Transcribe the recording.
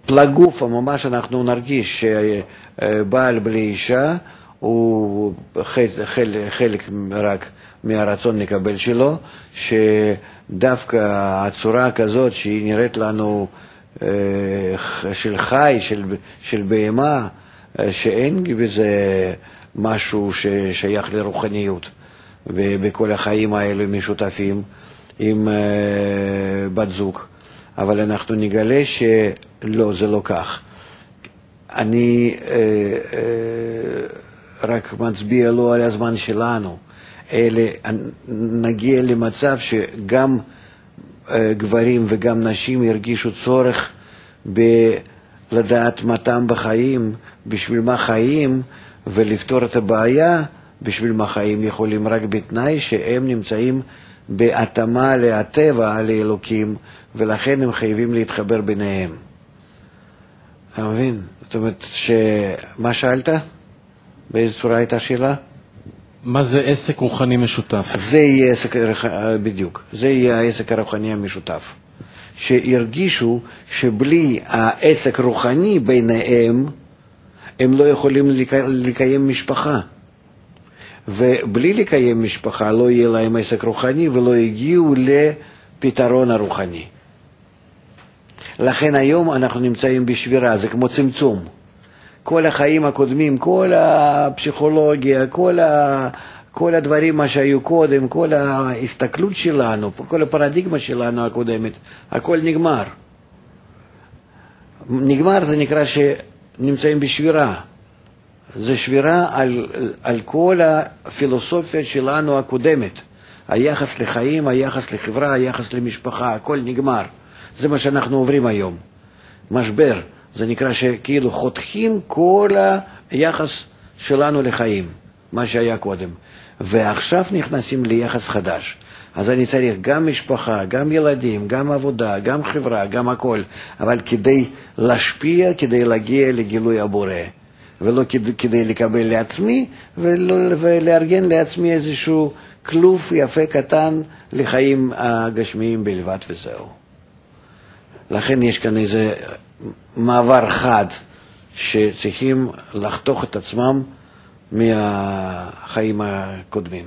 פלגוף, ממש אנחנו נרגיש שבעל בלי אישה הוא חלק רק מהרצון לקבל שלו, שדווקא הצורה כזאת שהיא נראית לנו של חי, של בהמה, שאין בזה משהו ששייך לרוחניות, ובכל החיים האלה משותפים עם בת זוג. אבל אנחנו נגלה שלא, זה לא כך. אני רק מצביע לו על הזמן שלנו. נגיע למצב שגם גברים וגם נשים ירגישו צורך בלדעת מה טעם בחיים, בשביל מה חיים, ולפתור את הבעיה בשביל מה חיים יכולים, רק בתנאי שהם נמצאים בהתאמה לטבע, לאלוקים, ולכן הם חייבים להתחבר ביניהם. אתה מבין? זאת אומרת, מה שאלת? באיזו צורה הייתה שאלה? מה זה עסק רוחני משותף? זה יהיה עסק, בדיוק, זה יהיה העסק הרוחני המשותף. שירגישו שבלי העסק רוחני ביניהם, הם לא יכולים לקיים משפחה. ובלי לקיים משפחה לא יהיה להם עסק רוחני ולא הגיעו לפתרון הרוחני. לכן היום אנחנו נמצאים בשבירה, זה כמו צמצום. כל החיים הקודמים, כל הפסיכולוגיה, כל הדברים מה שהיו קודם, כל ההסתכלות שלנו, כל הפרדיגמה שלנו הקודמת, הכל נגמר. נגמר זה נקרא שנמצאים בשבירה. זה שבירה על כל הפילוסופיה שלנו הקודמת. היחס לחיים, היחס לחברה, היחס למשפחה, הכל נגמר. זה מה שאנחנו עוברים היום. משבר. זה נקרא שכאילו חותכים כל היחס שלנו לחיים, מה שהיה קודם. ועכשיו נכנסים ליחס חדש. אז אני צריך גם משפחה, גם ילדים, גם עבודה, גם חברה, גם הכל. אבל כדי להשפיע, כדי להגיע לגילוי הבורא. ולא כדי לקבל לעצמי, ולארגן לעצמי איזשהו כלוף יפה קטן לחיים הגשמיים בלבד וזהו. לכן יש כאן איזה מעבר חד שצריכים לחתוך את עצמם מהחיים הקודמים.